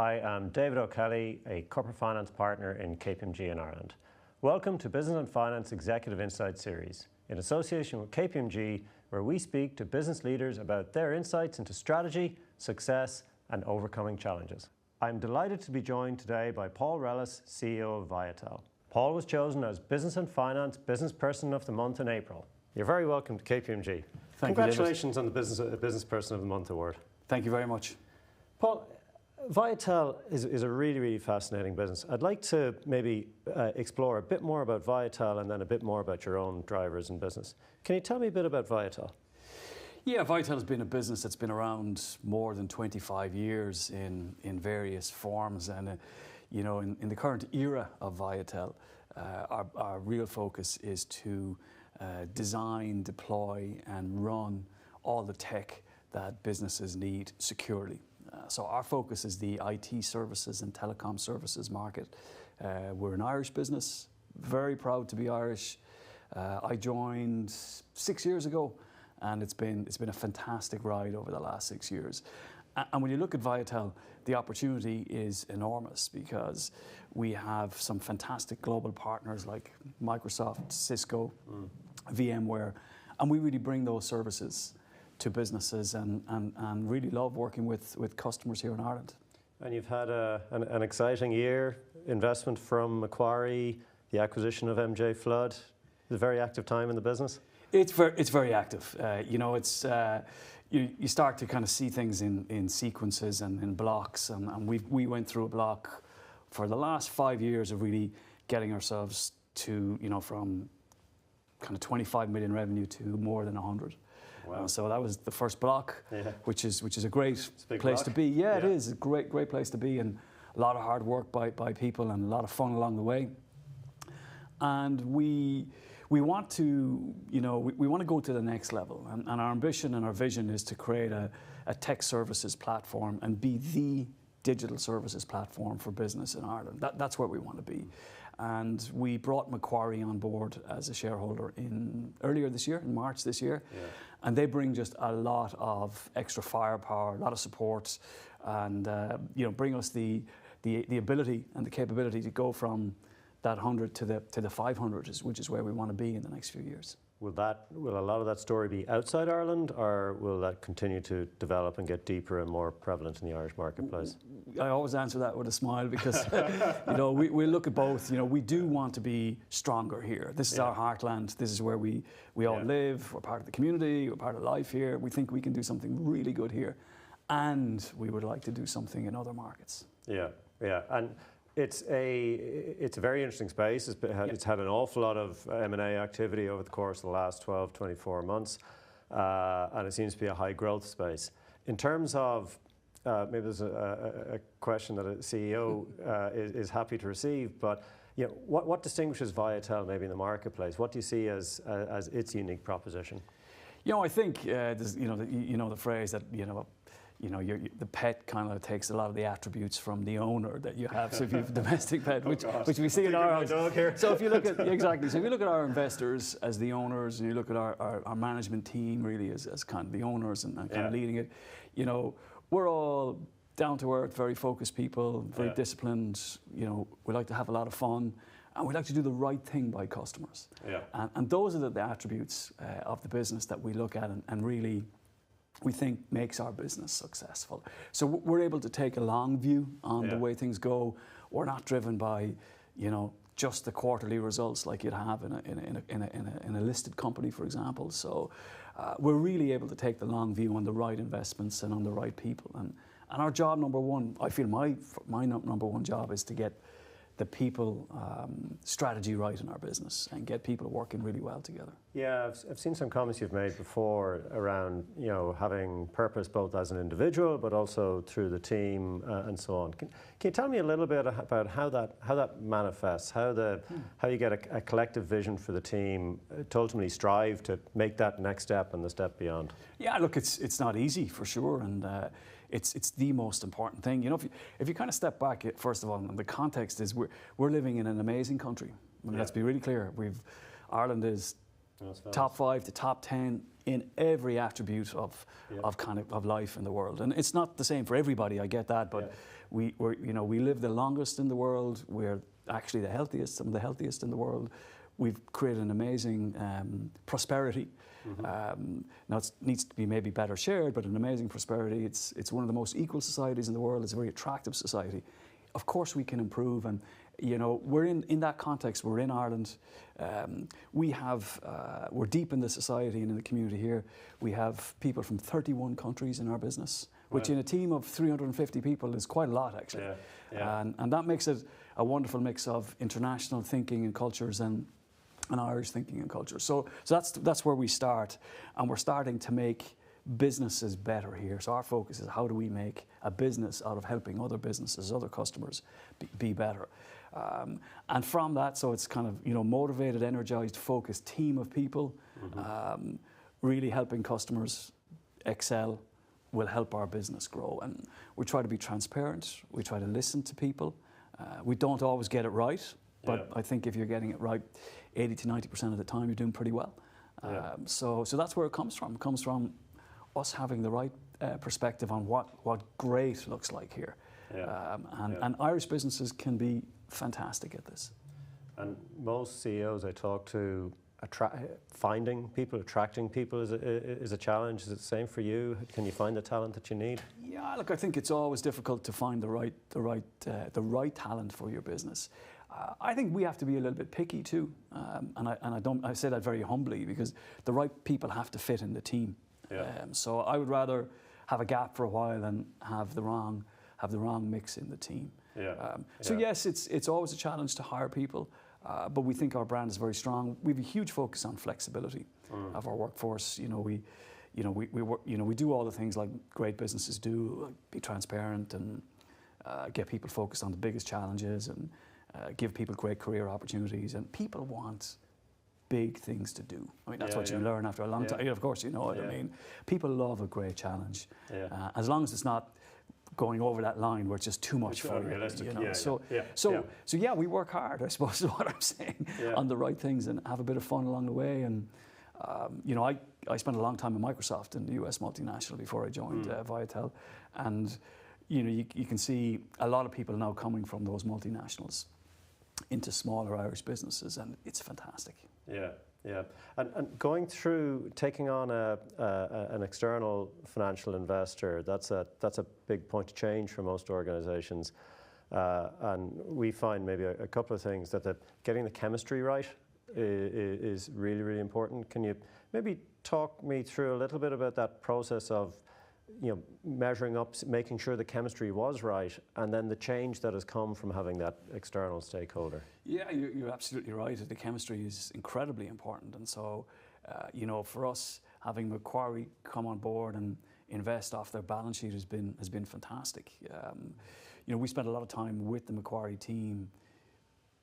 I am David O'Kelly, a corporate finance partner in KPMG in Ireland. Welcome to Business and Finance Executive Insights series, in association with KPMG, where we speak to business leaders about their insights into strategy, success, and overcoming challenges. I'm delighted to be joined today by Paul Rellis, CEO of Viatel. Paul was chosen as Business and Finance Business Person of the Month in April. You're very welcome to KPMG. Congratulations on the Business Person of the Month award. Thank you very much. Paul, Viatel is a really fascinating business. I'd like to maybe explore a bit more about Viatel and then a bit more about your own drivers in business. Can you tell me a bit about Viatel? Yeah, Viatel has been a business that's been around more than 25 years in various forms, and in the current era of Viatel, our real focus is to design, deploy, and run all the tech that businesses need securely. So our focus is the IT services and telecom services market. We're an Irish business, very proud to be Irish. I joined 6 years ago, and it's been a fantastic ride over the last 6 years. And when you look at Viatel, the opportunity is enormous because we have some fantastic global partners like Microsoft, Cisco, VMware, and we really bring those services to businesses and really love working with customers here in Ireland. And you've had an exciting year, investment from Macquarie, the acquisition of MJ Flood. It's a very active time in the business. It's very active. You start to kind of see things in sequences and in blocks, and we went through a block for the last 5 years of really getting ourselves to, from kind of 25 million revenue to more than 100. Wow. So that was the first block, which is a great place to be. Yeah, it is a great place to be, and a lot of hard work by people and a lot of fun along the way. And we want to, we want to go to the next level, and our ambition and our vision is to create a tech services platform and be the digital services platform for business in Ireland. That's where we want to be. And we brought Macquarie on board as a shareholder earlier this year, in March this year. Yeah. And they bring just a lot of extra firepower, a lot of support, and bring us the ability and the capability to go from that 100 to the 500, which is where we want to be in the next few years. Will a lot of that story be outside Ireland, or will that continue to develop and get deeper and more prevalent in the Irish marketplace? I always answer that with a smile because we look at both. We do want to be stronger here. This is our heartland. This is where we all live. We're part of the community. We're part of life here. We think we can do something really good here, and we would like to do something in other markets. Yeah, and it's a very interesting space. It's had an awful lot of M&A activity over the course of the last 12, 24 months, and it seems to be a high growth space. In terms of, maybe there's a question that a CEO is happy to receive, but what distinguishes Viatel maybe in the marketplace? What do you see as its unique proposition? I think the phrase that the pet kind of takes a lot of the attributes from the owner that you have. So if you have a domestic pet, which we see in our house. So if you look at so if you look at our investors as the owners, and you look at our management team really as kind of the owners and kind of leading it, we're all down to earth, very focused people, very disciplined. We like to have a lot of fun, and we like to do the right thing by customers. Yeah. And those are the attributes of the business that we look at and really we think makes our business successful. So we're able to take a long view on the way things go. We're not driven by, just the quarterly results like you'd have in a listed company, for example. So we're really able to take the long view on the right investments and on the right people. And our job number one, I feel my number one job is to get the people strategy right in our business and get people working really well together. Yeah, I've seen some comments you've made before around having purpose both as an individual but also through the team and so on. Can you tell me a little bit about how that manifests, how you get a collective vision for the team to ultimately strive to make that next step and the step beyond? Yeah, look, it's not easy for sure, and it's the most important thing. If you kind of step back, first of all, and the context is we're living in an amazing country. I mean, let's be really clear. Ireland is top 5 to top 10 in every attribute of life in the world. And it's not the same for everybody, I get that, but we live the longest in the world. We're actually some of the healthiest in the world. We've created an amazing prosperity. Now it needs to be maybe better shared, but an amazing prosperity. It's one of the most equal societies in the world. It's a very attractive society. Of course we can improve, and we're in that context. We're in Ireland. We're deep in the society and in the community here. We have people from 31 countries in our business, which in a team of 350 people is quite a lot, actually. And that makes it a wonderful mix of international thinking and cultures and Irish thinking and culture. So that's where we start, and we're starting to make businesses better here. So our focus is how do we make a business out of helping other businesses, other customers be better. And from that, so it's kind of motivated, energized, focused team of people, really helping customers excel will help our business grow. And we try to be transparent. We try to listen to people. We don't always get it right, but I think if you're getting it right 80 to 90% of the time, you're doing pretty well. So that's where it comes from. It comes from us having the right perspective on what great looks like here. And Irish businesses can be fantastic at this. And most CEOs I talk to, finding people, attracting people is a challenge. Is it the same for you? Can you find the talent that you need? Yeah, look, I think it's always difficult to find the right talent for your business. I think we have to be a little bit picky too, and I say that very humbly, because the right people have to fit in the team. So I would rather have a gap for a while than have the wrong mix in the team. So yes, it's always a challenge to hire people, but we think our brand is very strong. We have a huge focus on flexibility of our workforce. We do all the things like great businesses do, like be transparent and get people focused on the biggest challenges and give people great career opportunities. And people want big things to do. I mean, that's what you learn after a long time. Of course, you know what I mean. People love a great challenge, as long as it's not going over that line where it's just too much for you. So we work hard, I suppose, is what I'm saying, on the right things, and have a bit of fun along the way. And I spent a long time in Microsoft, in the US multinational, before I joined Viatel, and you can see a lot of people now coming from those multinationals into smaller Irish businesses, and it's fantastic. And going through taking on an external financial investor, that's a big point of change for most organizations, and we find maybe a couple of things that getting the chemistry right is really, really important. Can you maybe talk me through a little bit about that process of measuring up, making sure the chemistry was right, and then the change that has come from having that external stakeholder? Yeah, you're absolutely right. The chemistry is incredibly important, and so for us, having Macquarie come on board and invest off their balance sheet has been fantastic. We spent a lot of time with the Macquarie team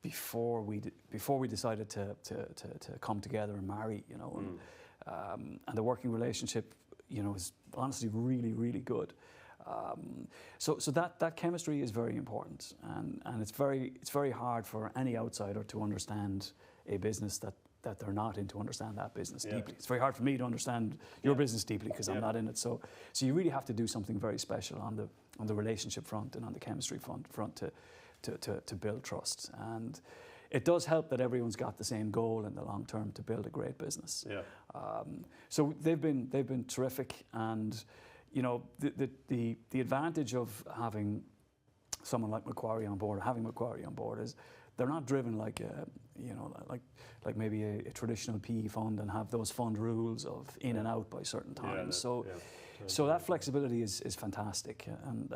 before we decided to come together and marry. And the working relationship is honestly really, really good. So that chemistry is very important, and it's very hard for any outsider to understand a business that they're not in, to understand that business deeply. It's very hard for me to understand your business deeply because I'm not in it. So you really have to do something very special on the relationship front and on the chemistry front to build trust. And it does help that everyone's got the same goal in the long term, to build a great business. So they've been terrific, and the advantage of having someone like Macquarie on board, or having Macquarie on board, is they're not driven like like maybe a traditional PE fund and have those fund rules of in and out by certain times. So that flexibility is fantastic, and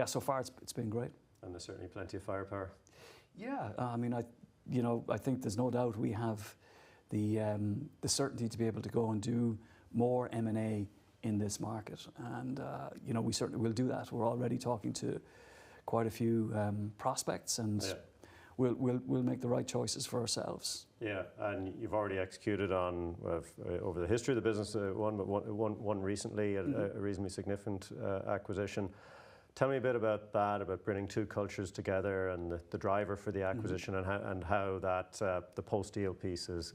so far it's been great. And there's certainly plenty of firepower. Yeah, I mean, I think there's no doubt we have the certainty to be able to go and do more M&A in this market, and we certainly will do that. We're already talking to quite a few prospects, and we'll make the right choices for ourselves. Yeah, and you've already executed on over the history of the business one recently, a reasonably significant acquisition. Tell me a bit about that, about bringing two cultures together and the driver for the acquisition, and how that the post-deal piece is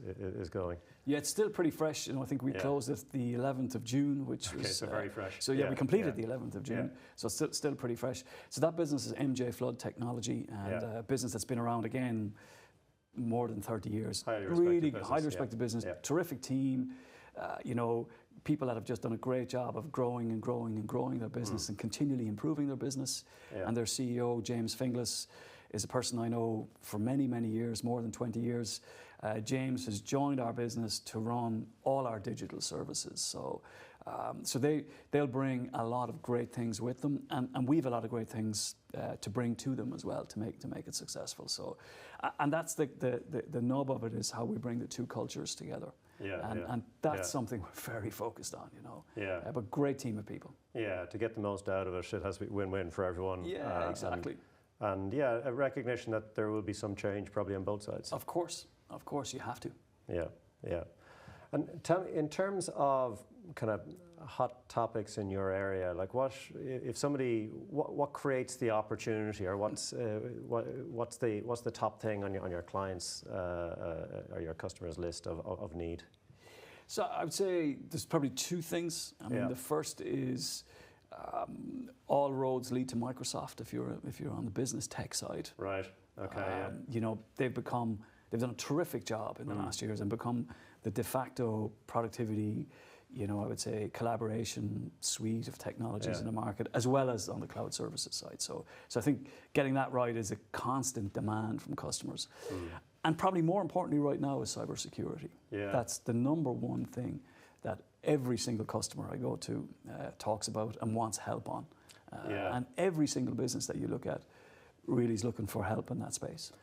going. Yeah, it's still pretty fresh. I think we closed it the 11th of June, which was so very fresh. So we completed the 11th of June, so it's still pretty fresh. So that business is MJ Flood Technology, and a business that's been around again more than 30 years. Highly respected business, terrific team. People that have just done a great job of growing and growing and growing their business and continually improving their business. And their CEO, James Finglas, is a person I know for many, many years, more than 20 years. James has joined our business to run all our digital services. So they'll bring a lot of great things with them, and we have a lot of great things to bring to them as well to make it successful. So, and that's the nub of it, is how we bring the two cultures together. And that's something we're very focused on, but great team of people. Yeah, to get the most out of it, it has to be win-win for everyone. Yeah, exactly. And a recognition that there will be some change probably on both sides. Of course, you have to. Yeah. And tell me, in terms of kind of hot topics in your area, like what creates the opportunity, or what's the top thing on your clients or your customers' list of need? So I would say there's probably two things. I mean, the first is all roads lead to Microsoft if you're on the business tech side. Right. Okay. They've done a terrific job in the last years and become the de facto productivity, I would say, collaboration suite of technologies in the market, as well as on the cloud services side. So I think getting that right is a constant demand from customers. And probably more importantly right now is cybersecurity. That's the number one thing that every single customer I go to talks about and wants help on. And every single business that you look at really is looking for help in that space.